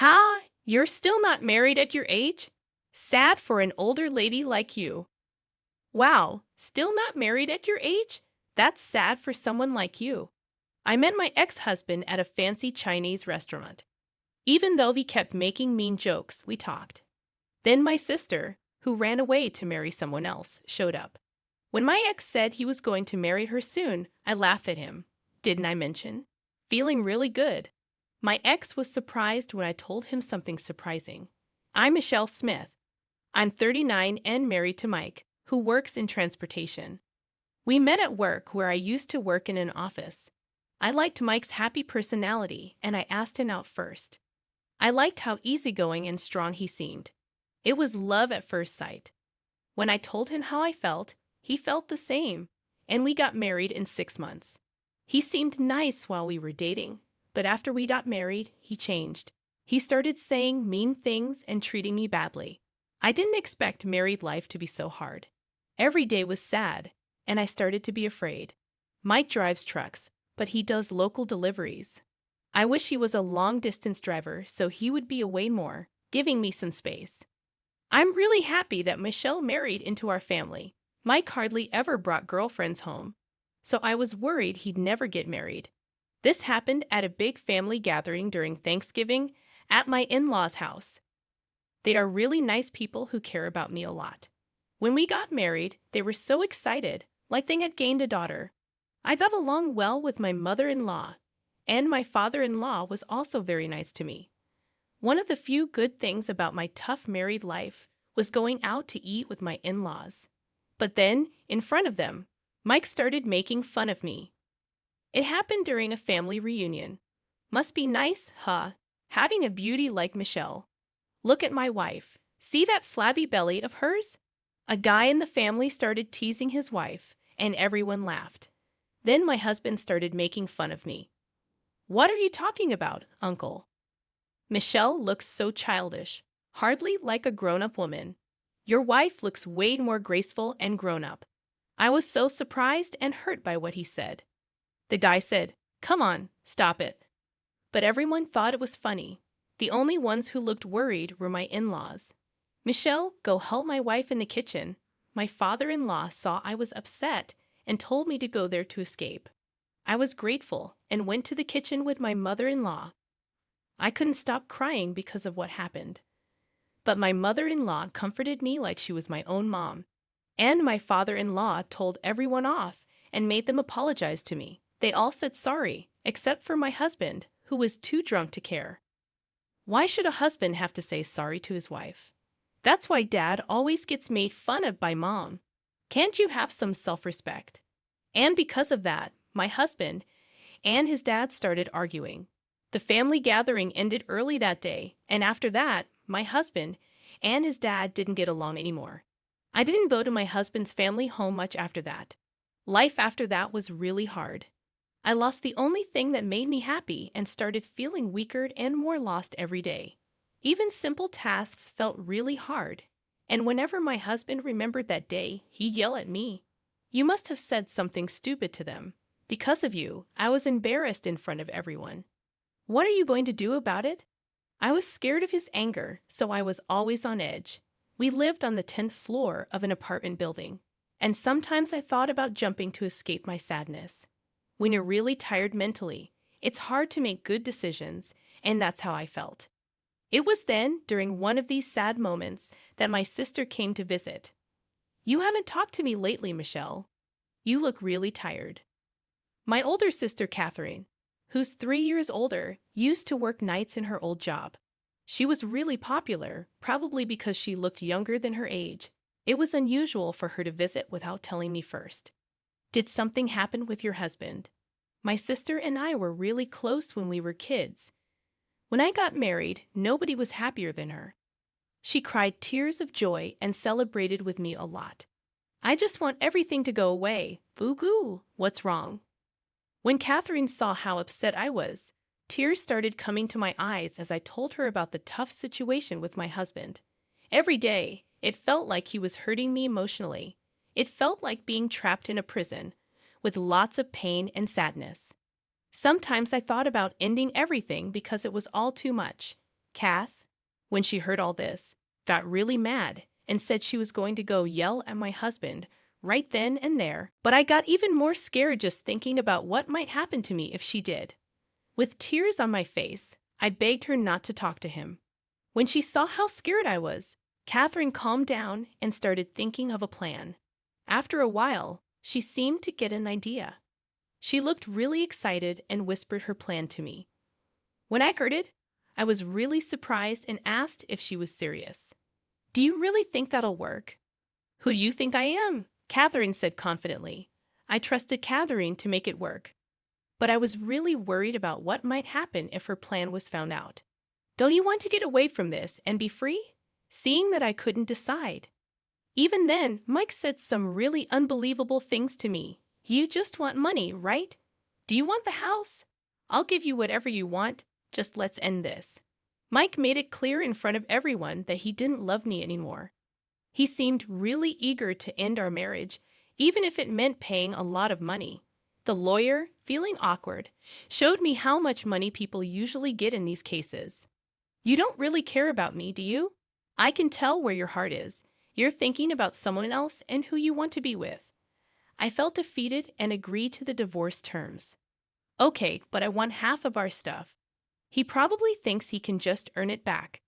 Ha! You're still not married at your age? Sad for an older lady like you. Wow, still not married at your age? That's sad for someone like you. I met my ex-husband at a fancy Chinese restaurant. Even though he kept making mean jokes, we talked. Then my sister, who ran away to marry someone else, showed up. When my ex said he was going to marry her soon, I laughed at him. Didn't I mention? Feeling really good. My ex was surprised when I told him something surprising. I'm Michelle Smith. I'm 39 and married to Mike, who works in transportation. We met at work where I used to work in an office. I liked Mike's happy personality and I asked him out first. I liked how easygoing and strong he seemed. It was love at first sight. When I told him how I felt, he felt the same, and we got married in 6 months. He seemed nice while we were dating, but after we got married, he changed. He started saying mean things and treating me badly. I didn't expect married life to be so hard. Every day was sad, and I started to be afraid. Mike drives trucks, but he does local deliveries. I wish he was a long-distance driver so he would be away more, giving me some space. I'm really happy that Michelle married into our family. Mike hardly ever brought girlfriends home, so I was worried he'd never get married. This happened at a big family gathering during Thanksgiving at my in-laws' house. They are really nice people who care about me a lot. When we got married, they were so excited, like they had gained a daughter. I got along well with my mother-in-law, and my father-in-law was also very nice to me. One of the few good things about my tough married life was going out to eat with my in-laws. But then, in front of them, Mike started making fun of me. It happened during a family reunion. Must be nice, huh? Having a beauty like Michelle. Look at my wife. See that flabby belly of hers? A guy in the family started teasing his wife, and everyone laughed. Then my husband started making fun of me. What are you talking about, Uncle? Michelle looks so childish, hardly like a grown-up woman. Your wife looks way more graceful and grown-up. I was so surprised and hurt by what he said. The guy said, "Come on, stop it." But everyone thought it was funny. The only ones who looked worried were my in-laws. Michelle, go help my wife in the kitchen. My father-in-law saw I was upset and told me to go there to escape. I was grateful and went to the kitchen with my mother-in-law. I couldn't stop crying because of what happened. But my mother-in-law comforted me like she was my own mom. And my father-in-law told everyone off and made them apologize to me. They all said sorry, except for my husband, who was too drunk to care. Why should a husband have to say sorry to his wife? That's why Dad always gets made fun of by Mom. Can't you have some self-respect? And because of that, my husband and his dad started arguing. The family gathering ended early that day, and after that, my husband and his dad didn't get along anymore. I didn't go to my husband's family home much after that. Life after that was really hard. I lost the only thing that made me happy and started feeling weaker and more lost every day. Even simple tasks felt really hard, and whenever my husband remembered that day, he'd yell at me. You must have said something stupid to them. Because of you, I was embarrassed in front of everyone. What are you going to do about it? I was scared of his anger, so I was always on edge. We lived on the 10th floor of an apartment building, and sometimes I thought about jumping to escape my sadness. When you're really tired mentally, it's hard to make good decisions, and that's how I felt. It was then, during one of these sad moments, that my sister came to visit. You haven't talked to me lately, Michelle. You look really tired. My older sister, Catherine, who's 3 years older, used to work nights in her old job. She was really popular, probably because she looked younger than her age. It was unusual for her to visit without telling me first. Did something happen with your husband? My sister and I were really close when we were kids. When I got married, nobody was happier than her. She cried tears of joy and celebrated with me a lot. I just want everything to go away. Boo-goo, what's wrong? When Catherine saw how upset I was, tears started coming to my eyes as I told her about the tough situation with my husband. Every day, it felt like he was hurting me emotionally. It felt like being trapped in a prison, with lots of pain and sadness. Sometimes I thought about ending everything because it was all too much. Kath, when she heard all this, got really mad and said she was going to go yell at my husband right then and there. But I got even more scared just thinking about what might happen to me if she did. With tears on my face, I begged her not to talk to him. When she saw how scared I was, Catherine calmed down and started thinking of a plan. After a while, she seemed to get an idea. She looked really excited and whispered her plan to me. When I heard it, I was really surprised and asked if she was serious. "Do you really think that'll work?" "Who do you think I am?" Catherine said confidently. I trusted Catherine to make it work. But I was really worried about what might happen if her plan was found out. "Don't you want to get away from this and be free?" Seeing that I couldn't decide. Even then, Mike said some really unbelievable things to me. "You just want money, right? Do you want the house? I'll give you whatever you want. Just let's end this." Mike made it clear in front of everyone that he didn't love me anymore. He seemed really eager to end our marriage, even if it meant paying a lot of money. The lawyer, feeling awkward, showed me how much money people usually get in these cases. "You don't really care about me, do you? I can tell where your heart is. You're thinking about someone else and who you want to be with." I felt defeated and agreed to the divorce terms. "Okay, but I want half of our stuff." He probably thinks he can just earn it back.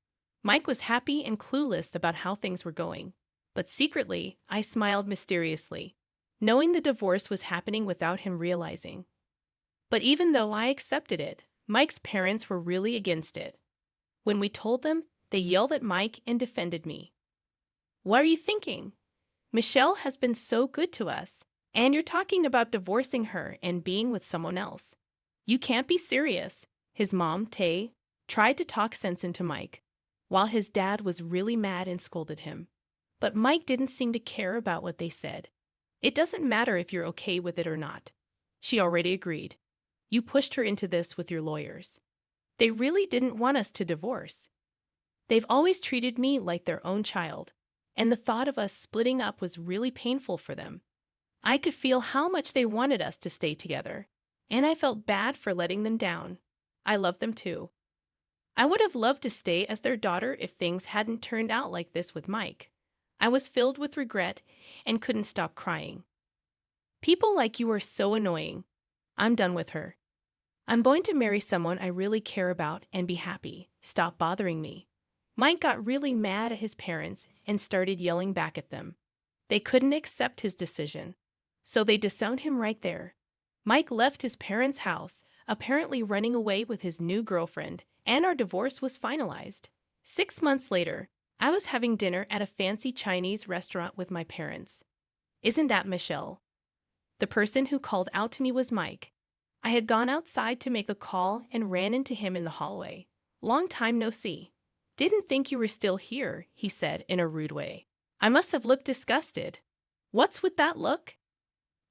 Mike was happy and clueless about how things were going. But secretly, I smiled mysteriously, knowing the divorce was happening without him realizing. But even though I accepted it, Mike's parents were really against it. When we told them, they yelled at Mike and defended me. "What are you thinking? Michelle has been so good to us, and you're talking about divorcing her and being with someone else. You can't be serious." His mom, Tay, tried to talk sense into Mike, while his dad was really mad and scolded him. But Mike didn't seem to care about what they said. "It doesn't matter if you're okay with it or not." She already agreed. "You pushed her into this with your lawyers. They really didn't want us to divorce. They've always treated me like their own child, and the thought of us splitting up was really painful for them. I could feel how much they wanted us to stay together, and I felt bad for letting them down. I love them too. I would have loved to stay as their daughter if things hadn't turned out like this with Mike. I was filled with regret and couldn't stop crying. People like you are so annoying. I'm done with her. I'm going to marry someone I really care about and be happy. Stop bothering me." Mike got really mad at his parents and started yelling back at them. They couldn't accept his decision, so they disowned him right there. Mike left his parents' house, apparently running away with his new girlfriend, and our divorce was finalized. 6 months later, I was having dinner at a fancy Chinese restaurant with my parents. "Isn't that Michelle?" The person who called out to me was Mike. I had gone outside to make a call and ran into him in the hallway. "Long time no see." "Didn't think you were still here," he said in a rude way. I must have looked disgusted. "What's with that look?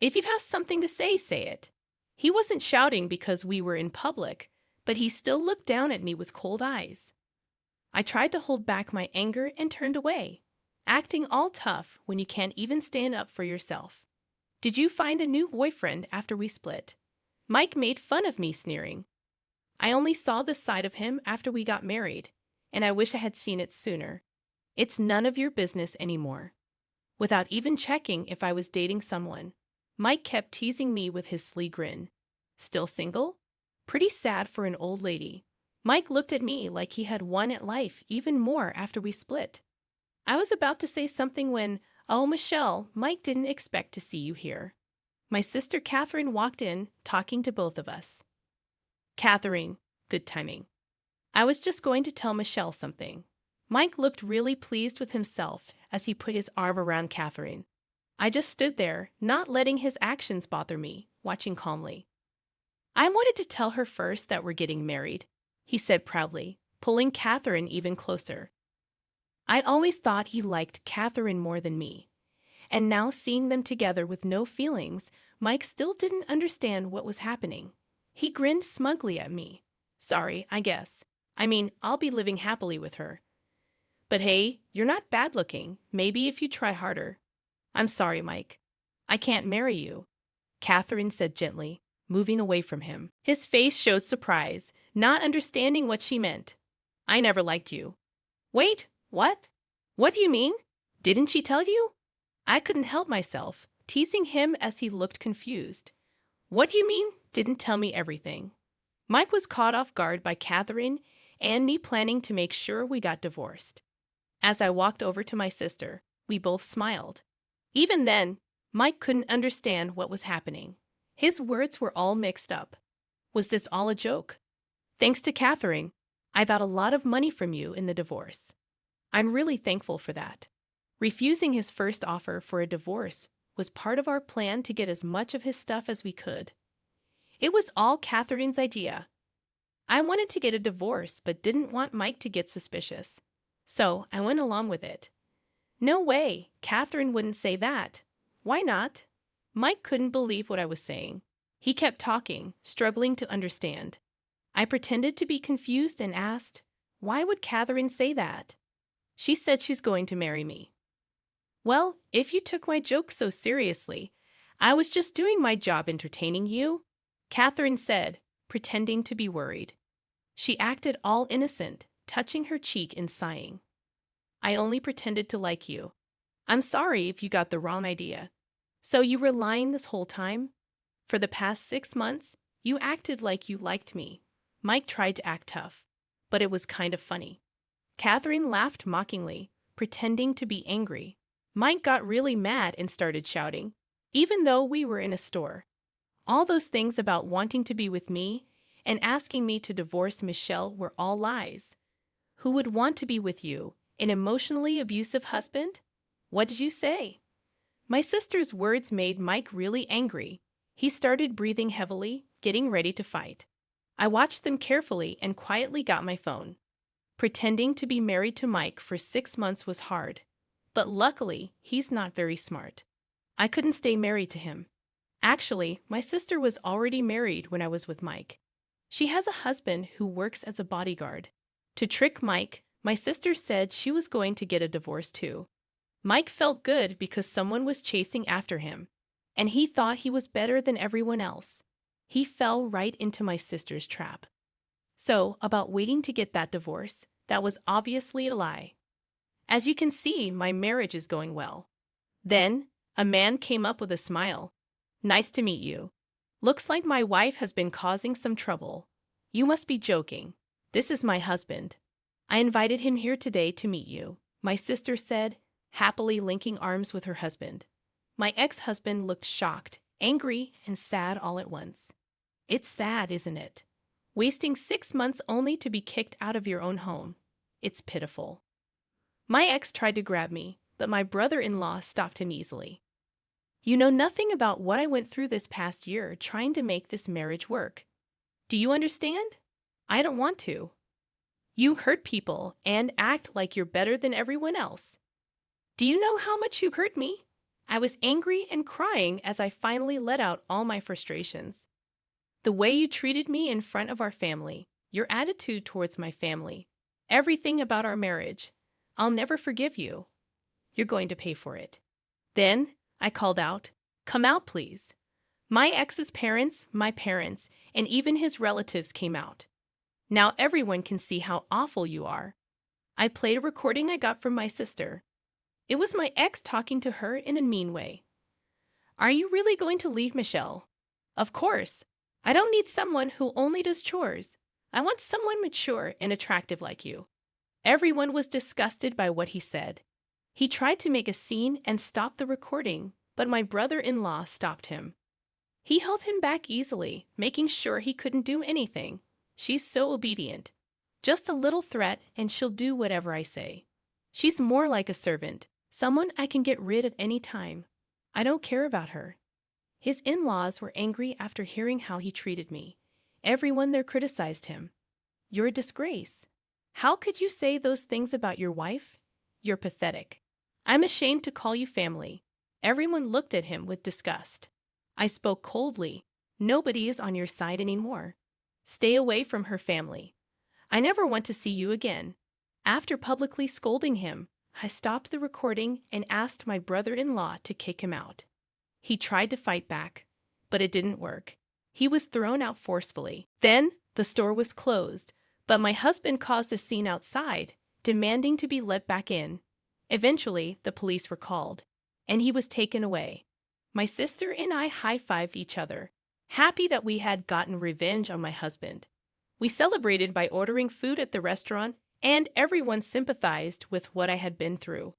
If you have something to say, say it." He wasn't shouting because we were in public, but he still looked down at me with cold eyes. I tried to hold back my anger and turned away, acting all tough when you can't even stand up for yourself. "Did you find a new boyfriend after we split?" Mike made fun of me, sneering. "I only saw this side of him after we got married, and I wish I had seen it sooner. It's none of your business anymore." Without even checking if I was dating someone, Mike kept teasing me with his sly grin. "Still single? Pretty sad for an old lady." Mike looked at me like he had won at life even more after we split. I was about to say something when, "Oh, Michelle, Mike didn't expect to see you here." My sister Catherine walked in, talking to both of us. "Catherine, good timing. I was just going to tell Michelle something." Mike looked really pleased with himself as he put his arm around Catherine. I just stood there, not letting his actions bother me, watching calmly. "I wanted to tell her first that we're getting married," he said proudly, pulling Catherine even closer. I'd always thought he liked Catherine more than me, and now seeing them together with no feelings, Mike still didn't understand what was happening. He grinned smugly at me. "Sorry, I guess. I mean, I'll be living happily with her. But hey, you're not bad looking. Maybe if you try harder." "I'm sorry, Mike. I can't marry you," Catherine said gently, moving away from him. His face showed surprise, not understanding what she meant. I never liked you. Wait, what? What do you mean? Didn't she tell you? I couldn't help myself, teasing him as he looked confused. What do you mean, didn't tell me everything? Mike was caught off guard by Catherine and me planning to make sure we got divorced. As I walked over to my sister, we both smiled. Even then, Mike couldn't understand what was happening. His words were all mixed up. Was this all a joke? Thanks to Catherine, I got a lot of money from you in the divorce. I'm really thankful for that. Refusing his first offer for a divorce was part of our plan to get as much of his stuff as we could. It was all Catherine's idea. I wanted to get a divorce but didn't want Mike to get suspicious. So I went along with it. No way, Catherine wouldn't say that. Why not? Mike couldn't believe what I was saying. He kept talking, struggling to understand. I pretended to be confused and asked, why would Catherine say that? She said she's going to marry me. Well, if you took my joke so seriously, I was just doing my job entertaining you, Catherine said, pretending to be worried. She acted all innocent, touching her cheek and sighing. I only pretended to like you. I'm sorry if you got the wrong idea. So you were lying this whole time? For the past 6 months, you acted like you liked me. Mike tried to act tough, but it was kind of funny. Catherine laughed mockingly, pretending to be angry. Mike got really mad and started shouting, even though we were in a store. All those things about wanting to be with me and asking me to divorce Michelle were all lies. Who would want to be with you, an emotionally abusive husband? What did you say? My sister's words made Mike really angry. He started breathing heavily, getting ready to fight. I watched them carefully and quietly got my phone. Pretending to be married to Mike for 6 months was hard. But luckily, he's not very smart. I couldn't stay married to him. Actually, my sister was already married when I was with Mike. She has a husband who works as a bodyguard. To trick Mike, my sister said she was going to get a divorce too. Mike felt good because someone was chasing after him, and he thought he was better than everyone else. He fell right into my sister's trap. So, about waiting to get that divorce, that was obviously a lie. As you can see, my marriage is going well. Then, a man came up with a smile. Nice to meet you. Looks like my wife has been causing some trouble. You must be joking. This is my husband. I invited him here today to meet you, my sister said, happily linking arms with her husband. My ex-husband looked shocked, angry, and sad all at once. It's sad, isn't it? Wasting 6 months only to be kicked out of your own home. It's pitiful. My ex tried to grab me, but my brother-in-law stopped him easily. You know nothing about what I went through this past year trying to make this marriage work. Do you understand? I don't want to. You hurt people and act like you're better than everyone else. Do you know how much you hurt me? I was angry and crying as I finally let out all my frustrations. The way you treated me in front of our family, your attitude towards my family, everything about our marriage, I'll never forgive you. You're going to pay for it. Then I called out, come out, please. My ex's parents, my parents, and even his relatives came out. Now everyone can see how awful you are. I played a recording I got from my sister. It was my ex talking to her in a mean way. Are you really going to leave Michelle? Of course. I don't need someone who only does chores. I want someone mature and attractive like you. Everyone was disgusted by what he said. He tried to make a scene and stop the recording, but my brother-in-law stopped him. He held him back easily, making sure he couldn't do anything. She's so obedient. Just a little threat and she'll do whatever I say. She's more like a servant, someone I can get rid of any time. I don't care about her. His in-laws were angry after hearing how he treated me. Everyone there criticized him. You're a disgrace. How could you say those things about your wife? You're pathetic. I'm ashamed to call you family. Everyone looked at him with disgust. I spoke coldly. Nobody is on your side anymore. Stay away from her family. I never want to see you again. After publicly scolding him, I stopped the recording and asked my brother-in-law to kick him out. He tried to fight back, but it didn't work. He was thrown out forcefully. Then the store was closed, But my husband caused a scene outside, demanding to be let back in. Eventually, the police were called, and he was taken away. My sister and I high-fived each other, happy that we had gotten revenge on my husband. We celebrated by ordering food at the restaurant, and everyone sympathized with what I had been through.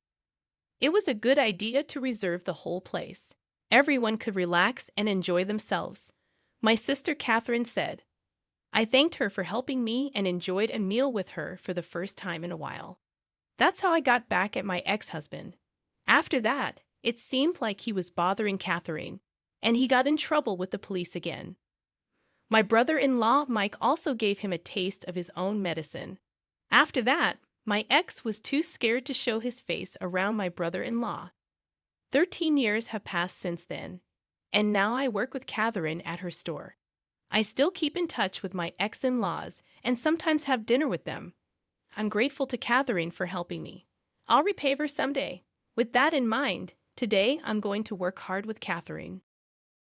It was a good idea to reserve the whole place. Everyone could relax and enjoy themselves. My sister Catherine said. I thanked her for helping me and enjoyed a meal with her for the first time in a while. That's how I got back at my ex-husband. After that, it seemed like he was bothering Catherine, and he got in trouble with the police again. My brother-in-law Mike also gave him a taste of his own medicine. After that, my ex was too scared to show his face around my brother-in-law. 13 years have passed since then, and now I work with Catherine at her store. I still keep in touch with my ex-in-laws and sometimes have dinner with them. I'm grateful to Catherine for helping me. I'll repay her someday. With that in mind, today I'm going to work hard with Catherine.